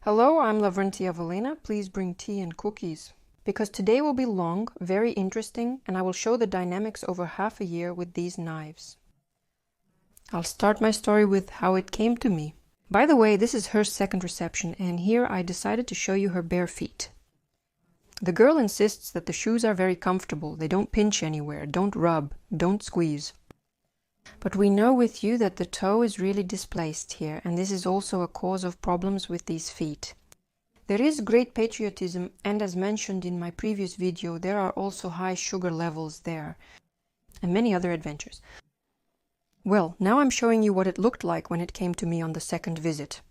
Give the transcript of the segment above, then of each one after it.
Hello, I'm Lavrentia Valena. Please bring tea and cookies. Because today will be long, very interesting, and I will show the dynamics over half a year with these knives. I'll start my story with how it came to me. By the way, this is her second reception, and here I decided to show you her bare feet. The girl insists that the shoes are very comfortable, they don't pinch anywhere, don't rub, don't squeeze. But we know with you that the toe is really displaced here, and this is also a cause of problems with these feet. There is great patriotism, and as mentioned in my previous video, there are also high sugar levels there, and many other adventures. Well, now I'm showing you what it looked like when it came to me on the second visit.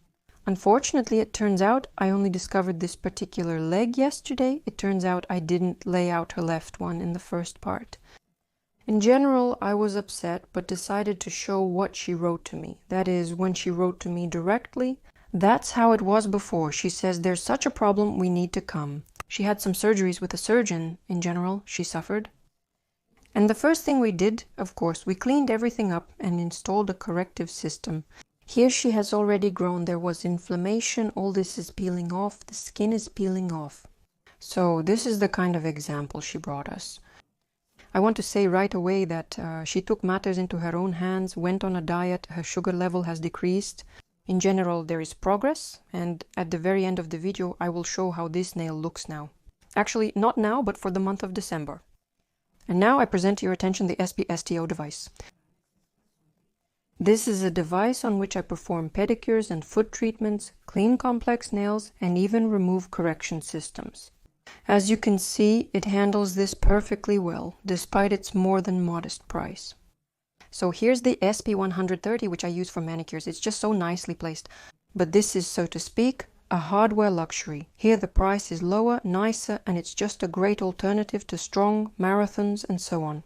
Unfortunately, it turns out I only discovered this particular leg yesterday. It turns out I didn't lay out her left one in the first part. In general, I was upset, but decided to show what she wrote to me. That is, when she wrote to me directly. That's how it was before. She says, there's such a problem, we need to come. She had some surgeries with a surgeon. In general, she suffered. And the first thing we did, of course, we cleaned everything up and installed a corrective system. Here she has already grown. There was inflammation. All this is peeling off. The skin is peeling off. So this is the kind of example she brought us. I want to say right away that she took matters into her own hands, went on a diet, her sugar level has decreased. In general, there is progress, and at the very end of the video, I will show how this nail looks now. Actually, not now, but for the month of December. And now I present to your attention the SPSTO device. This is a device on which I perform pedicures and foot treatments, clean complex nails, and even remove correction systems. As you can see, it handles this perfectly well, despite its more than modest price. So here's the SP130, which I use for manicures. It's just so nicely placed. But this is, so to speak, a hardware luxury. Here the price is lower, nicer, and it's just a great alternative to strong, marathons, and so on.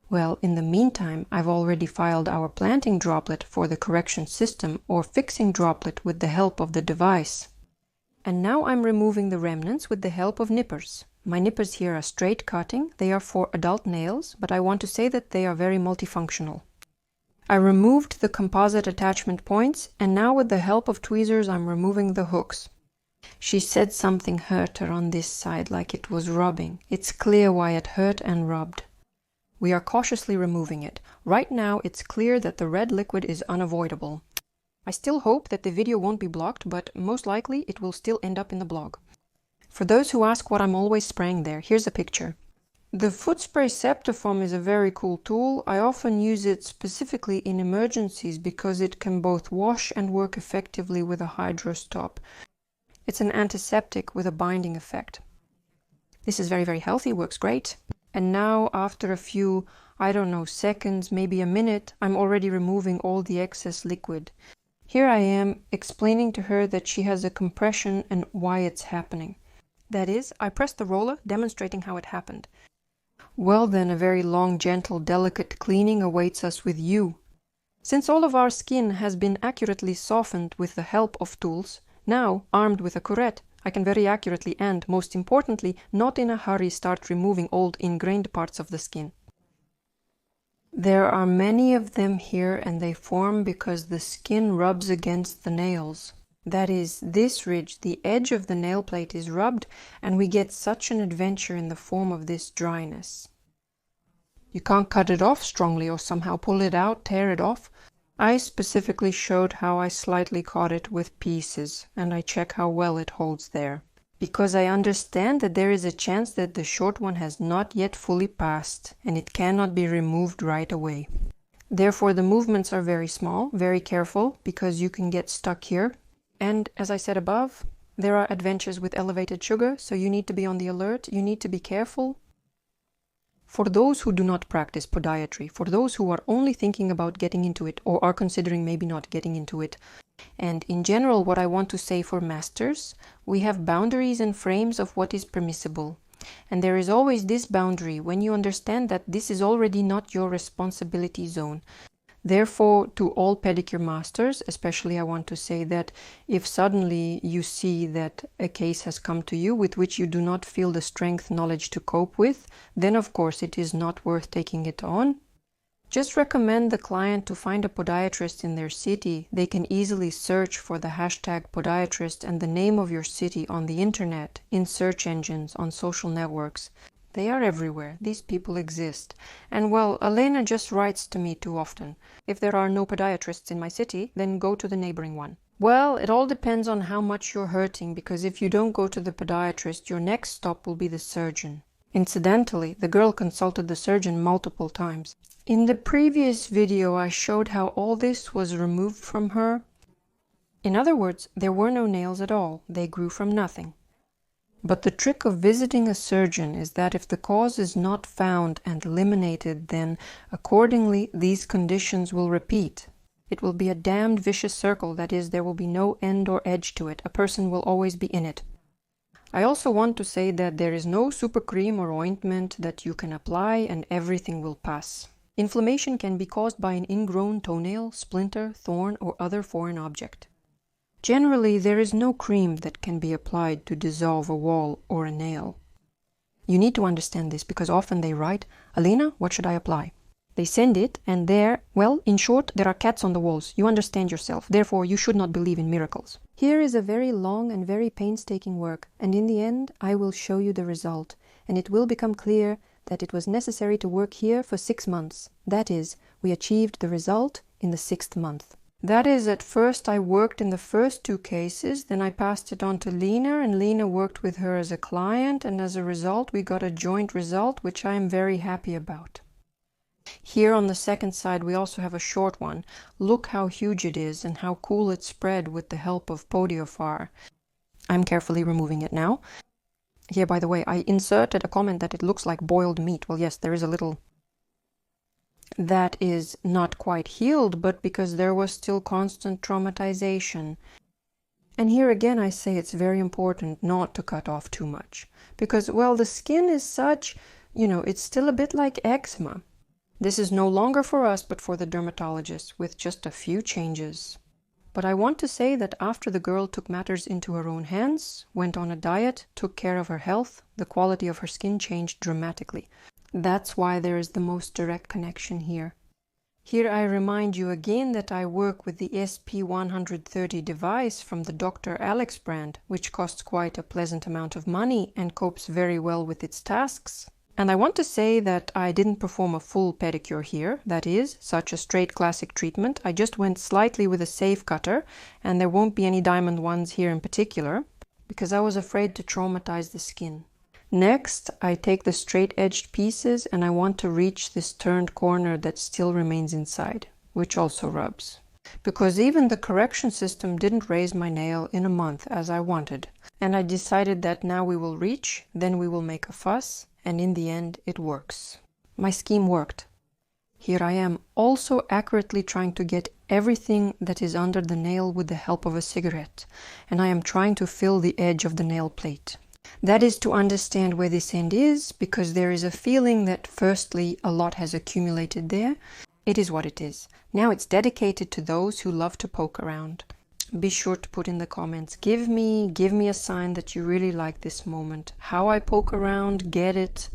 Well, in the meantime, I've already filed our planting droplet for the correction system or fixing droplet with the help of the device. And now I'm removing the remnants with the help of nippers. My nippers here are straight cutting. They are for adult nails, but I want to say that they are very multifunctional. I removed the composite attachment points, and now with the help of tweezers I'm removing the hooks. She said something hurt her on this side, like it was rubbing. It's clear why it hurt and rubbed. We are cautiously removing it. Right now it's clear that the red liquid is unavoidable. I still hope that the video won't be blocked, but most likely it will still end up in the blog. For those who ask what I'm always spraying there, here's a picture. The foot spray Septifoam is a very cool tool. I often use it specifically in emergencies because it can both wash and work effectively with a hydro stop. It's an antiseptic with a binding effect. This is very, very healthy, works great. And now, after a few, I don't know, seconds, maybe a minute, I'm already removing all the excess liquid. Here I am explaining to her that she has a compression and why it's happening. That is, I pressed the roller, demonstrating how it happened. Well then, a very long, gentle, delicate cleaning awaits us with you. Since all of our skin has been accurately softened with the help of tools, now, armed with a curette, I can very accurately and, most importantly, not in a hurry start removing old ingrained parts of the skin. There are many of them here, and they form because the skin rubs against the nails. That is, this ridge, the edge of the nail plate is rubbed, and we get such an adventure in the form of this dryness. You can't cut it off strongly or somehow pull it out, tear it off. I specifically showed how I slightly caught it with pieces, and I check how well it holds there. Because I understand that there is a chance that the short one has not yet fully passed, and it cannot be removed right away. Therefore, the movements are very small, very careful, because you can get stuck here. And as I said above, there are adventures with elevated sugar, so you need to be on the alert, you need to be careful. For those who do not practice podiatry, for those who are only thinking about getting into it or are considering maybe not getting into it, and in general what I want to say for masters, we have boundaries and frames of what is permissible. And there is always this boundary when you understand that this is already not your responsibility zone. Therefore, to all pedicure masters, especially I want to say that if suddenly you see that a case has come to you with which you do not feel the strength, knowledge to cope with, then of course it is not worth taking it on. Just recommend the client to find a podiatrist in their city. They can easily search for the hashtag podiatrist and the name of your city on the internet, in search engines, on social networks. They are everywhere. These people exist. And well, Elena just writes to me too often. If there are no podiatrists in my city, then go to the neighboring one. Well, it all depends on how much you're hurting, because if you don't go to the podiatrist, your next stop will be the surgeon. Incidentally, the girl consulted the surgeon multiple times. In the previous video, I showed how all this was removed from her. In other words, there were no nails at all. They grew from nothing. But the trick of visiting a surgeon is that if the cause is not found and eliminated, then, accordingly, these conditions will repeat. It will be a damned vicious circle, that is, there will be no end or edge to it. A person will always be in it. I also want to say that there is no super cream or ointment that you can apply and everything will pass. Inflammation can be caused by an ingrown toenail, splinter, thorn, or other foreign object. Generally, there is no cream that can be applied to dissolve a wall or a nail. You need to understand this because often they write, "Alina, what should I apply?" They send it and there, well, in short, there are cats on the walls. You understand yourself, therefore you should not believe in miracles. Here is a very long and very painstaking work, and in the end I will show you the result, and it will become clear that it was necessary to work here for 6 months. That is, we achieved the result in the 6th month. That is, at first I worked in the first 2 cases, then I passed it on to Lena, and Lena worked with her as a client, and as a result we got a joint result, which I am very happy about. Here on the second side we also have a short one. Look how huge it is and how cool it spread with the help of Podiatry. I'm carefully removing it now. Here, by the way, I inserted a comment that it looks like boiled meat. Well, yes, there is a little... That is not quite healed, but because there was still constant traumatization. And here again I say it's very important not to cut off too much. Because, well, the skin is such, it's still a bit like eczema. This is no longer for us, but for the dermatologist, with just a few changes. But I want to say that after the girl took matters into her own hands, went on a diet, took care of her health, the quality of her skin changed dramatically. That's why there is the most direct connection here. Here I remind you again that I work with the SP130 device from the Dr. Alex brand, which costs quite a pleasant amount of money and copes very well with its tasks. And I want to say that I didn't perform a full pedicure here, that is, such a straight classic treatment. I just went slightly with a safe cutter, and there won't be any diamond ones here in particular, because I was afraid to traumatize the skin. Next, I take the straight-edged pieces and I want to reach this turned corner that still remains inside, which also rubs. Because even the correction system didn't raise my nail in a month as I wanted. And I decided that now we will reach, then we will make a fuss, and in the end it works. My scheme worked. Here I am also accurately trying to get everything that is under the nail with the help of a cigarette, and I am trying to fill the edge of the nail plate. That is to understand where this end is, because there is a feeling that firstly a lot has accumulated there. It is what it is. Now it's dedicated to those who love to poke around. Be sure to put in the comments, give me a sign that you really like this moment. How I poke around, get it.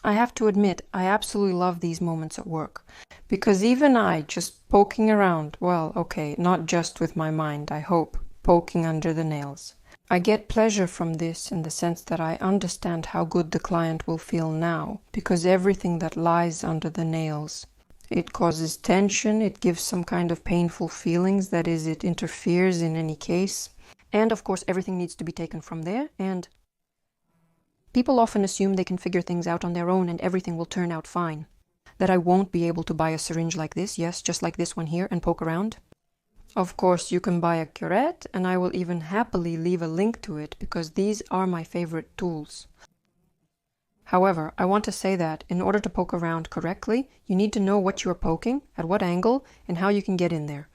I have to admit, I absolutely love these moments at work. Because even I, just poking around, well, okay, not just with my mind, I hope, poking under the nails. I get pleasure from this in the sense that I understand how good the client will feel now, because everything that lies under the nails, it causes tension, it gives some kind of painful feelings, that is, it interferes in any case. And of course everything needs to be taken from there, and people often assume they can figure things out on their own and everything will turn out fine. That I won't be able to buy a syringe like this, yes, just like this one here, and poke around. Of course you can buy a curette, and I will even happily leave a link to it, because these are my favorite tools. However, I want to say that in order to poke around correctly, you need to know what you are poking, at what angle, and how you can get in there.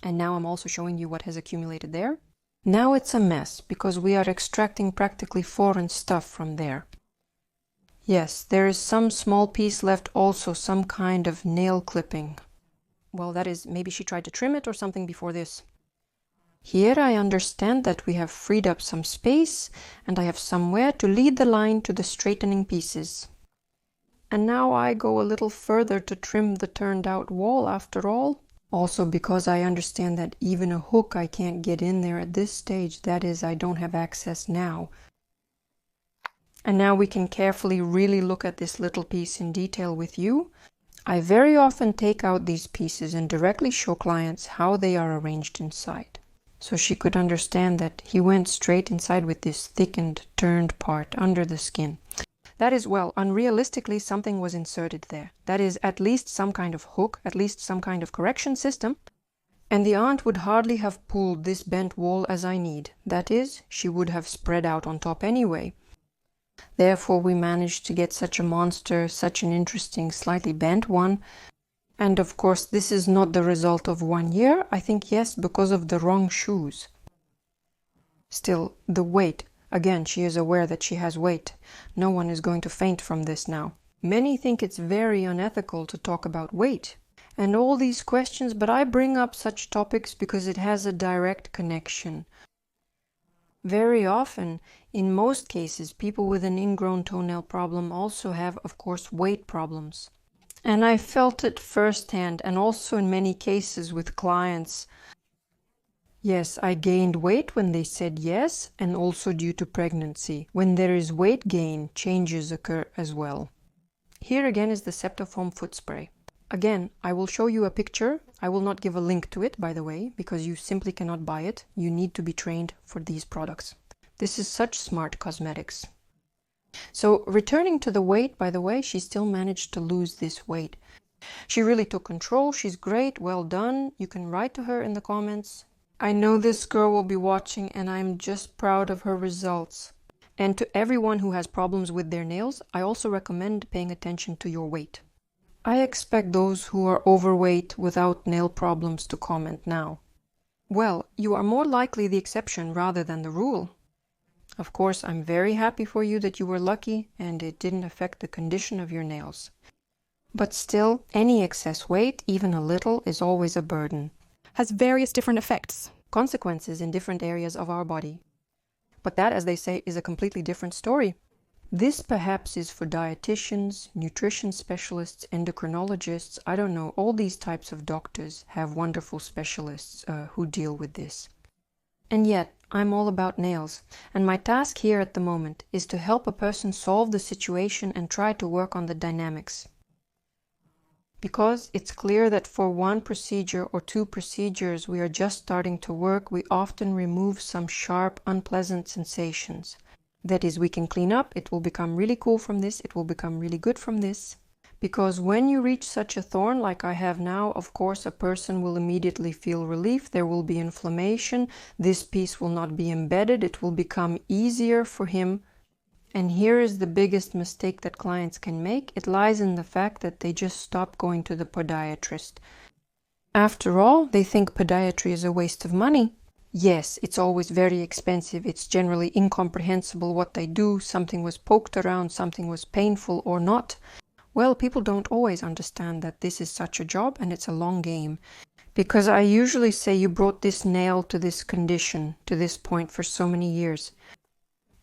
And now I'm also showing you what has accumulated there. Now it's a mess, because we are extracting practically foreign stuff from there. Yes, there is some small piece left, also some kind of nail clipping. Well, that is, maybe she tried to trim it or something before this. Here I understand that we have freed up some space, and I have somewhere to lead the line to the straightening pieces. And now I go a little further to trim the turned out wall after all. Also because I understand that even a hook I can't get in there at this stage, that is, I don't have access now. And now we can carefully really look at this little piece in detail with you. I very often take out these pieces and directly show clients how they are arranged inside. So she could understand that he went straight inside with this thickened, turned part under the skin. That is, well, unrealistically something was inserted there. That is, at least some kind of hook, at least some kind of correction system. And the aunt would hardly have pulled this bent wall as I need. That is, she would have spread out on top anyway. Therefore we managed to get such a monster, such an interesting, slightly bent one. And of course this is not the result of 1 year, I think yes, because of the wrong shoes. Still, the weight. Again, she is aware that she has weight. No one is going to faint from this now. Many think it's very unethical to talk about weight and all these questions, but I bring up such topics because it has a direct connection. Very often, in most cases, people with an ingrown toenail problem also have, of course, weight problems. And I felt it firsthand, and also in many cases with clients. Yes, I gained weight when they said yes, and also due to pregnancy. When there is weight gain, changes occur as well. Here again is the Septofoam foot spray. Again, I will show you a picture. I will not give a link to it, by the way, because you simply cannot buy it. You need to be trained for these products. This is such smart cosmetics. So, returning to the weight, by the way, she still managed to lose this weight. She really took control. She's great. Well done. You can write to her in the comments. I know this girl will be watching, and I'm just proud of her results. And to everyone who has problems with their nails, I also recommend paying attention to your weight. I expect those who are overweight without nail problems to comment now. Well, you are more likely the exception rather than the rule. Of course, I'm very happy for you that you were lucky and it didn't affect the condition of your nails. But still, any excess weight, even a little, is always a burden. Has various different effects. Consequences in different areas of our body. But that, as they say, is a completely different story. This perhaps is for dietitians, nutrition specialists, endocrinologists, I don't know, all these types of doctors have wonderful specialists who deal with this. And yet, I'm all about nails, and my task here at the moment is to help a person solve the situation and try to work on the dynamics. Because it's clear that for one procedure or two procedures we are just starting to work, we often remove some sharp, unpleasant sensations. That is, we can clean up, it will become really cool from this, it will become really good from this. Because when you reach such a thorn like I have now, of course a person will immediately feel relief, there will be inflammation, this piece will not be embedded, it will become easier for him. And here is the biggest mistake that clients can make. It lies in the fact that they just stop going to the podiatrist. After all, they think podiatry is a waste of money. Yes, it's always very expensive, it's generally incomprehensible what they do, something was poked around, something was painful or not. Well, people don't always understand that this is such a job and it's a long game. Because I usually say you brought this nail to this condition, to this point for so many years.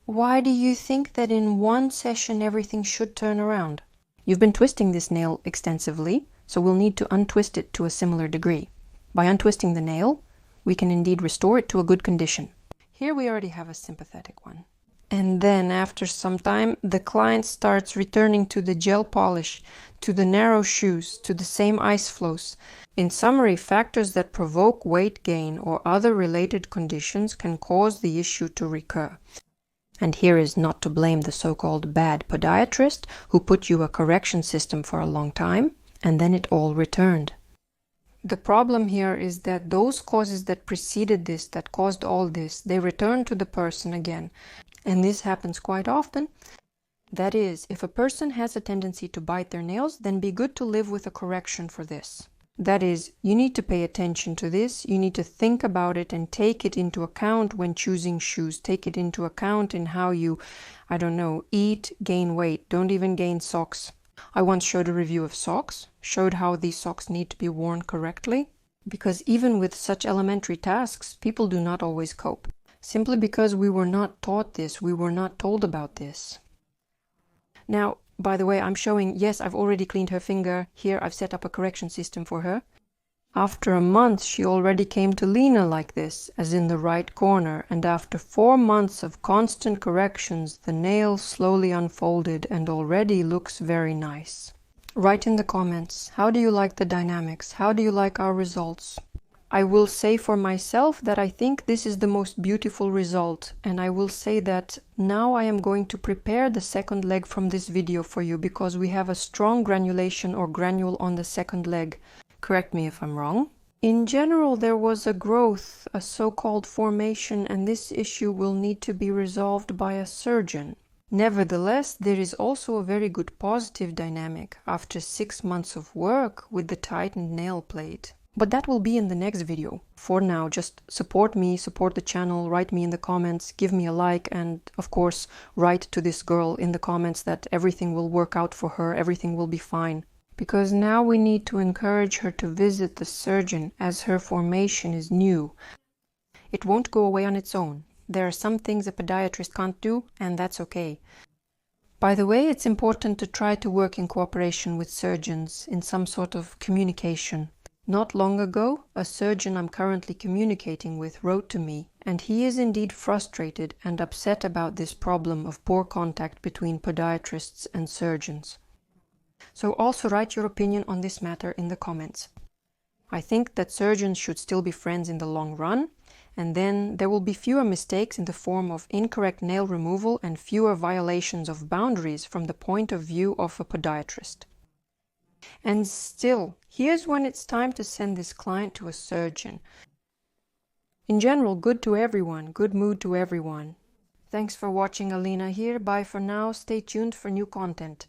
Why do you think that in one session everything should turn around? You've been twisting this nail extensively, so we'll need to untwist it to a similar degree. By untwisting the nail, we can indeed restore it to a good condition. Here we already have a sympathetic one. And then, after some time, the client starts returning to the gel polish, to the narrow shoes, to the same ice flows. In summary, factors that provoke weight gain or other related conditions can cause the issue to recur. And here is not to blame the so-called bad podiatrist who put you a correction system for a long time, and then it all returned. The problem here is that those causes that preceded this, that caused all this, they return to the person again. And this happens quite often. That is, if a person has a tendency to bite their nails, then be good to live with a correction for this. That is, you need to pay attention to this, you need to think about it and take it into account when choosing shoes. Take it into account in how you, eat, gain weight. Don't even gain socks. I once showed a review of socks, showed how these socks need to be worn correctly. Because even with such elementary tasks, people do not always cope. Simply because we were not taught this, we were not told about this. Now, By the way, I'm showing, yes, I've already cleaned her finger. Here I've set up a correction system for her. After a month, she already came to Lena like this, as in the right corner, and after 4 months of constant corrections, the nail slowly unfolded and already looks very nice. Write in the comments, how do you like the dynamics? How do you like our results? I will say for myself that I think this is the most beautiful result, and I will say that now I am going to prepare the second leg from this video for you, because we have a strong granulation or granule on the second leg. Correct me if I'm wrong. In general, there was a growth, a so-called formation, and this issue will need to be resolved by a surgeon. Nevertheless, there is also a very good positive dynamic after 6 months of work with the tightened nail plate. But that will be in the next video. For now, just support me, support the channel, write me in the comments, give me a like, and of course, write to this girl in the comments that everything will work out for her, everything will be fine. Because now we need to encourage her to visit the surgeon, as her formation is new. It won't go away on its own. There are some things a podiatrist can't do, and that's okay. By the way, it's important to try to work in cooperation with surgeons, in some sort of communication. Not long ago, a surgeon I'm currently communicating with wrote to me, and he is indeed frustrated and upset about this problem of poor contact between podiatrists and surgeons. So also write your opinion on this matter in the comments. I think that surgeons should still be friends in the long run, and then there will be fewer mistakes in the form of incorrect nail removal and fewer violations of boundaries from the point of view of a podiatrist. And still, here's when it's time to send this client to a surgeon. In general, good to everyone, good mood to everyone. Thanks for watching, Alina here. Bye for now. Stay tuned for new content.